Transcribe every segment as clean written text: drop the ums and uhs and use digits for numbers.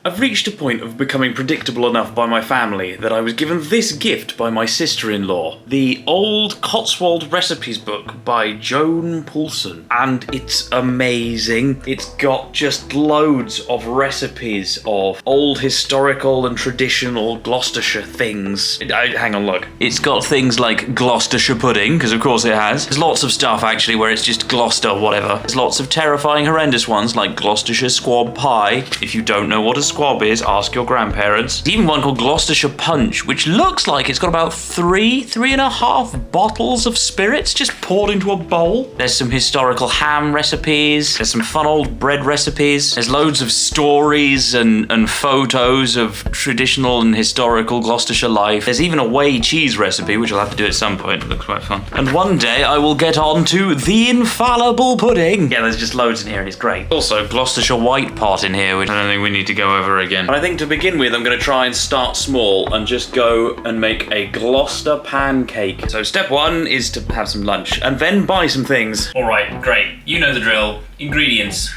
I've reached a point of becoming predictable enough by my family that I was given this gift by my sister-in-law. The Old Cotswold Recipes book by Joan Poulsen. And it's amazing. It's got just loads of recipes of old historical and traditional Gloucestershire things. Hang on, look. It's got things like Gloucestershire pudding, because of course it has. There's lots of stuff actually where it's just Gloucester whatever. There's lots of terrifying, horrendous ones like Gloucestershire squab pie. If you don't know what a squab is, ask your grandparents. There's even one called Gloucestershire Punch, which looks like it's got about three and a half bottles of spirits just poured into a bowl. There's some historical ham recipes. There's some fun old bread recipes. There's loads of stories and photos of traditional and historical Gloucestershire life. There's even a whey cheese recipe, which I'll have to do at some point. It looks quite fun. And one day I will get on to the infallible pudding. Yeah, there's just loads in here and it's great. Also, Gloucestershire white pot in here, which I don't think we need to go over again. But I think to begin with, I'm going to try and start small and just go and make a Gloucester pancake. So step one is to have some lunch and then buy some things. All right, great. You know the drill. Ingredients.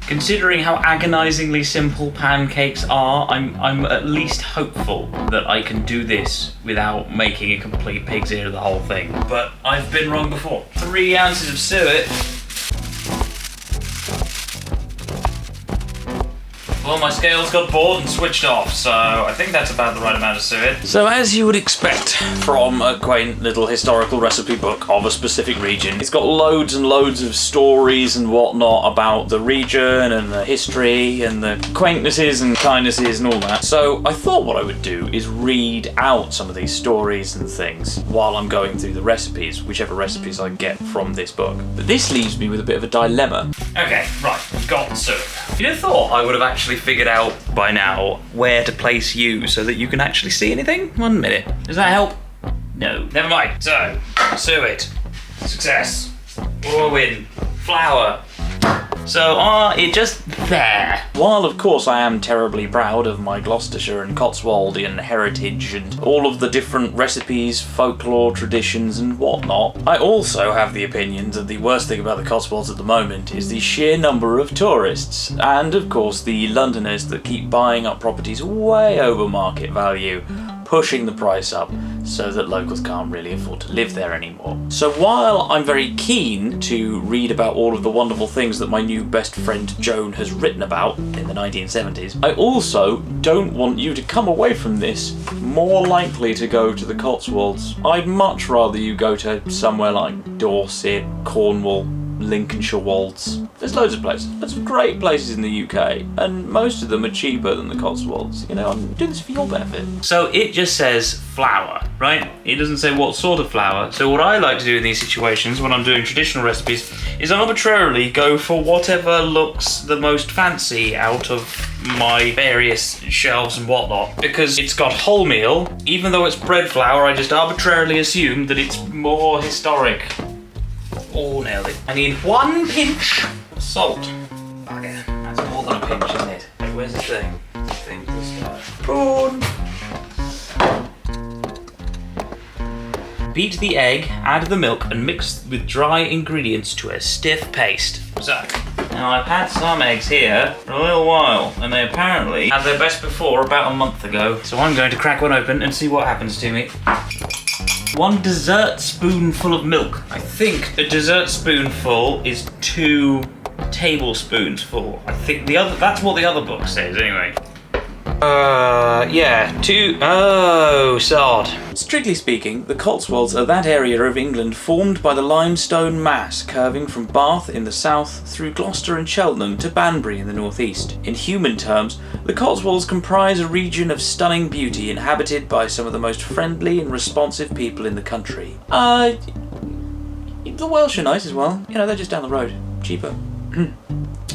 Considering how agonizingly simple pancakes are, I'm at least hopeful that I can do this without making a complete pig's ear of the whole thing. But I've been wrong before. 3 ounces of suet. Well, my scales got bored and switched off, so I think that's about the right amount of suet. So as you would expect from a quaint little historical recipe book of a specific region, it's got loads and loads of stories and whatnot about the region and the history and the quaintnesses and kindnesses and all that. So I thought what I would do is read out some of these stories and things while I'm going through the recipes, whichever recipes I get from this book. But this leaves me with a bit of a dilemma. Okay, right, got suet. You'd have thought I would have actually figured out by now where to place you so that you can actually see anything. 1 minute. Does that help? No. Never mind. So, suet. Success. Or win. Flour. So, it just there. While of course I am terribly proud of my Gloucestershire and Cotswoldian heritage and all of the different recipes, folklore, traditions and whatnot, I also have the opinion that the worst thing about the Cotswolds at the moment is the sheer number of tourists and of course the Londoners that keep buying up properties way over market value, pushing the price up so that locals can't really afford to live there anymore. So while I'm very keen to read about all of the wonderful things that my new best friend Joan has written about in the 1970s, I also don't want you to come away from this more likely to go to the Cotswolds. I'd much rather you go to somewhere like Dorset, Cornwall, Lincolnshire Wolds. There's loads of places. There's some great places in the UK, and most of them are cheaper than the Cotswolds. You know, I'm doing this for your benefit. So it just says flour, right? It doesn't say what sort of flour. So what I like to do in these situations when I'm doing traditional recipes is arbitrarily go for whatever looks the most fancy out of my various shelves and whatnot. Because it's got wholemeal, even though it's bread flour, I just arbitrarily assume that it's more historic. Oh, nailed it. I need 1 pinch of salt. Bugger. That's more than a pinch, isn't it? Hey, where's the thing? The thing to start. Prawn. Beat the egg, add the milk, and mix with dry ingredients to a stiff paste. So, now I've had some eggs here for a little while, and they apparently had their best before about a month ago. So I'm going to crack one open and see what happens to me. 1 dessert spoonful of milk. I think a dessert spoonful is 2 tablespoons full. I think that's what the other book says anyway. Yeah, 2, oh, sod. Strictly speaking, the Cotswolds are that area of England formed by the limestone mass curving from Bath in the south through Gloucester and Cheltenham to Banbury in the northeast. In human terms, the Cotswolds comprise a region of stunning beauty inhabited by some of the most friendly and responsive people in the country. The Welsh are nice as well. You know, they're just down the road. Cheaper.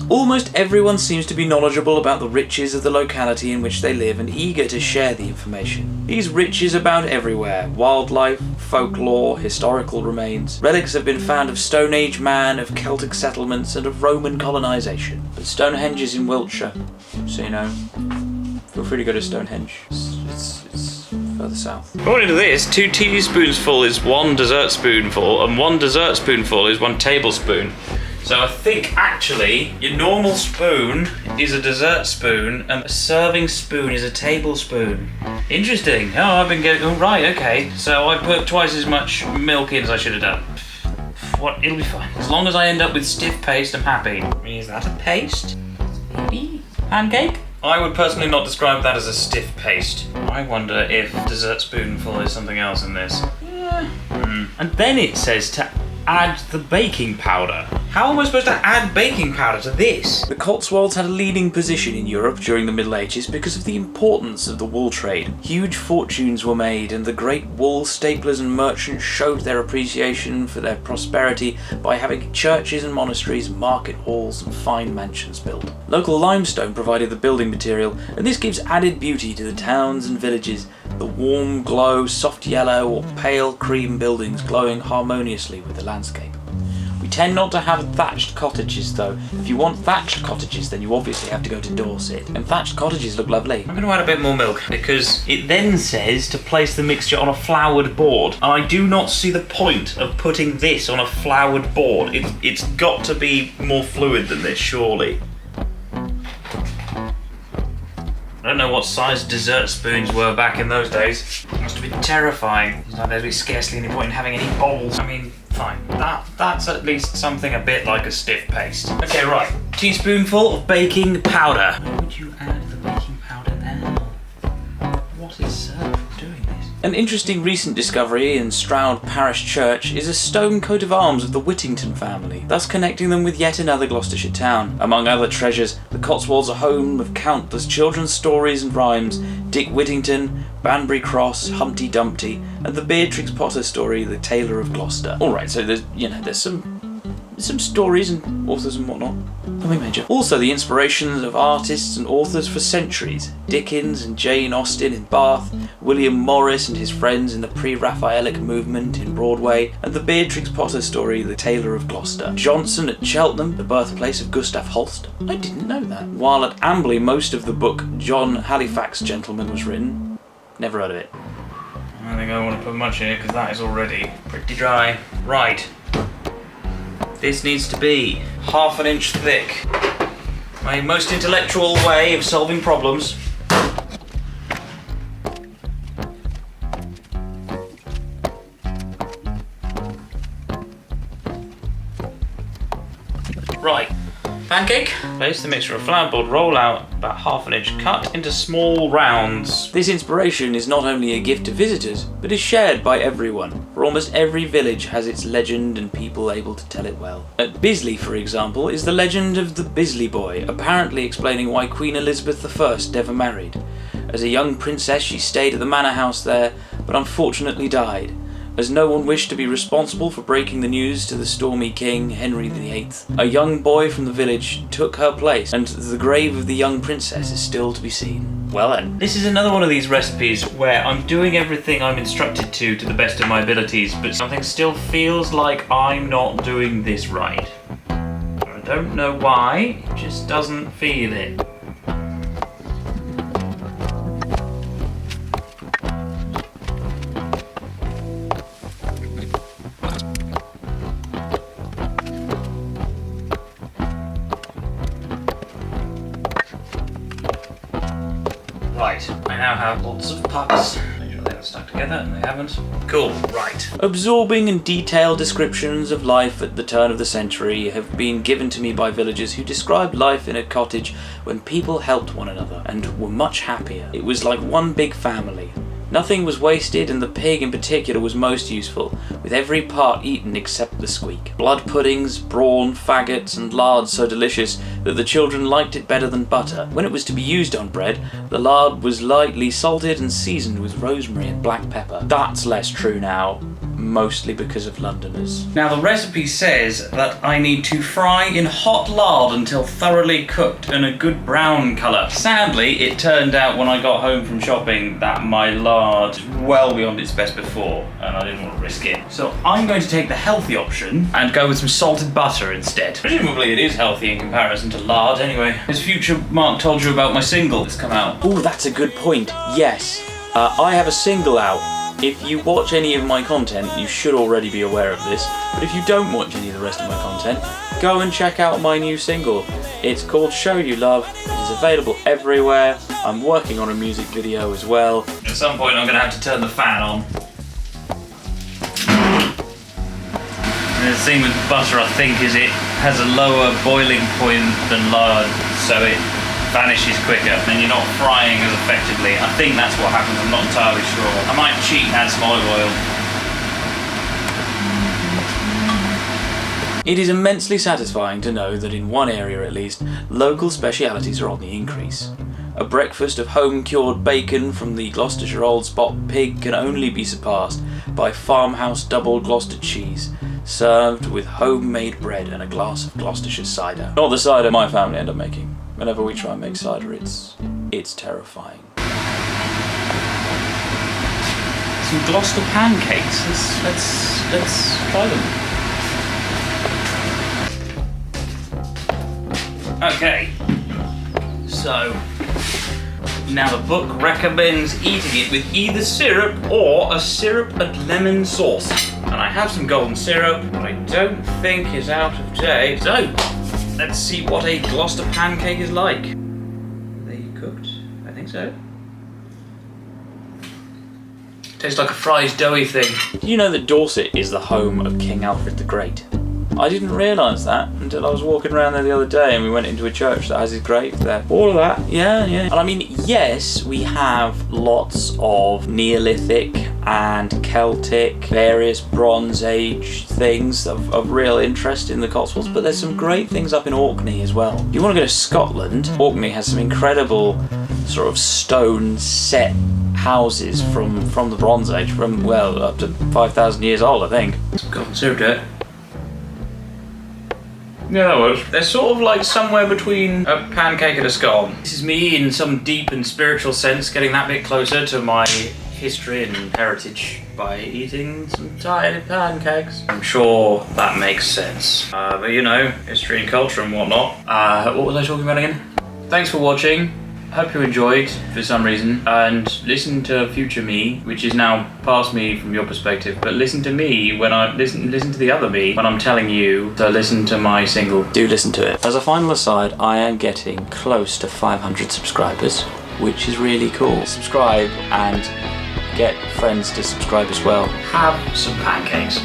Almost everyone seems to be knowledgeable about the riches of the locality in which they live and eager to share the information. These riches abound everywhere: wildlife, folklore, historical remains. Relics have been found of Stone Age man, of Celtic settlements and of Roman colonisation. But Stonehenge is in Wiltshire, so you know, feel free to go to Stonehenge. It's further south. According to this, 2 teaspoonsful is 1 dessert spoonful, and 1 dessert spoonful is 1 tablespoon. So I think actually your normal spoon is a dessert spoon and a serving spoon is a tablespoon. Interesting. Oh, I've been getting... Oh, right, okay. So I put twice as much milk in as I should have done. What? It'll be fine. As long as I end up with stiff paste, I'm happy. Is that a paste? Maybe? Pancake? I would personally not describe that as a stiff paste. I wonder if dessert spoonful is something else in this. Yeah. And then it says to add the baking powder. How am I supposed to add baking powder to this? The Cotswolds had a leading position in Europe during the Middle Ages because of the importance of the wool trade. Huge fortunes were made, and the great wool staplers and merchants showed their appreciation for their prosperity by having churches and monasteries, market halls and fine mansions built. Local limestone provided the building material, and this gives added beauty to the towns and villages. The warm glow, soft yellow or pale cream buildings glowing harmoniously with the landscape. We tend not to have thatched cottages though. If you want thatched cottages, then you obviously have to go to Dorset. And thatched cottages look lovely. I'm going to add a bit more milk because it then says to place the mixture on a floured board. And I do not see the point of putting this on a floured board. It's got to be more fluid than this, surely. I don't know what size dessert spoons were back in those days. It must have been terrifying. There'd be scarcely any point in having any bowls. I mean, fine. That's at least something a bit like a stiff paste. Okay, right. Teaspoonful of baking powder. Where would you add the baking powder now? What is served for doing this? An interesting recent discovery in Stroud Parish Church is a stone coat of arms of the Whittington family, thus connecting them with yet another Gloucestershire town. Among other treasures, the Cotswolds are home of countless children's stories and rhymes: Dick Whittington, Banbury Cross, Humpty Dumpty, and the Beatrix Potter story, The Tailor of Gloucester. Alright, so there's some stories and authors and whatnot. Nothing major. Also the inspirations of artists and authors for centuries. Dickens and Jane Austen in Bath, William Morris and his friends in the pre-Raphaelic movement in Broadway, and the Beatrix Potter story, The Tailor of Gloucester. Johnson at Cheltenham, the birthplace of Gustav Holst. I didn't know that. While at Amberley most of the book John Halifax Gentleman was written. Never heard of it. I don't think I want to put much in it because that is already pretty dry. Right. This needs to be 1/2 inch thick. My most intellectual way of solving problems. Right. Pancake. Place the mixture of flour board, roll out about 1/2 inch, cut into small rounds. This inspiration is not only a gift to visitors, but is shared by everyone. For almost every village has its legend and people able to tell it well. At Bisley, for example, is the legend of the Bisley Boy, apparently explaining why Queen Elizabeth I never married. As a young princess she stayed at the manor house there, but unfortunately died, as no one wished to be responsible for breaking the news to the stormy king, Henry VIII. A young boy from the village took her place, and the grave of the young princess is still to be seen. Well then, this is another one of these recipes where I'm doing everything I'm instructed to the best of my abilities, but something still feels like I'm not doing this right. I don't know why, it just doesn't feel it. Right, I now have lots of pucks. Make sure they haven't stuck together, and they haven't. Cool, right. Absorbing and detailed descriptions of life at the turn of the century have been given to me by villagers who described life in a cottage when people helped one another and were much happier. It was like one big family. Nothing was wasted, and the pig in particular was most useful, with every part eaten except the squeak. Blood puddings, brawn, faggots and lard so delicious that the children liked it better than butter. When it was to be used on bread, the lard was lightly salted and seasoned with rosemary and black pepper. That's less true now, mostly because of Londoners. Now the recipe says that I need to fry in hot lard until thoroughly cooked and a good brown colour. Sadly, it turned out when I got home from shopping that my lard is well beyond its best before, and I didn't want to risk it. So I'm going to take the healthy option and go with some salted butter instead. Presumably it is healthy in comparison to lard anyway. Has future Mark told you about my single that's come out? Oh, that's a good point. Yes. I have a single out. If you watch any of my content, you should already be aware of this, but if you don't watch any of the rest of my content, go and check out my new single. It's called Show You Love. It is available everywhere. I'm working on a music video as well. At some point I'm going to have to turn the fan on. And the thing with butter, I think, is it has a lower boiling point than lard, so it vanishes quicker and you're not frying as effectively. I think that's what happens, I'm not entirely sure. I might cheat and add some olive oil. It is immensely satisfying to know that in one area at least, local specialities are on the increase. A breakfast of home-cured bacon from the Gloucestershire Old Spot pig can only be surpassed by farmhouse double Gloucester cheese, served with homemade bread and a glass of Gloucestershire cider. Not the cider my family end up making. Whenever we try and make cider, it's terrifying. Some Gloucester pancakes. Let's try them. Okay. So now the book recommends eating it with either syrup or a syrup and lemon sauce. And I have some golden syrup, but I don't think is out of date. So let's see what a Gloucester pancake is like. Are they cooked? I think so. Tastes like a fried doughy thing. Do you know that Dorset is the home of King Alfred the Great? I didn't realise that until I was walking around there the other day and we went into a church that has his grave there. All of that, yeah. And I mean, yes, we have lots of Neolithic and Celtic, various Bronze Age things of real interest in the Cotswolds, but there's some great things up in Orkney as well. If you want to go to Scotland, Orkney has some incredible sort of stone set houses from the Bronze Age, from, well, up to 5,000 years old, I think. Some golden syrup to it. Yeah, that works. They're sort of like somewhere between a pancake and a scone. This is me in some deep and spiritual sense getting that bit closer to my history and heritage by eating some tiny pancakes. I'm sure that makes sense. But you know, history and culture and whatnot. What was I talking about again? Thanks for watching. Hope you enjoyed for some reason, and listen to future me, which is now past me from your perspective, but listen to me when I listen to the other me when I'm telling you to listen to my single. Do listen to it. As a final aside, I am getting close to 500 subscribers, which is really cool. Subscribe and get friends to subscribe as well. Have some pancakes.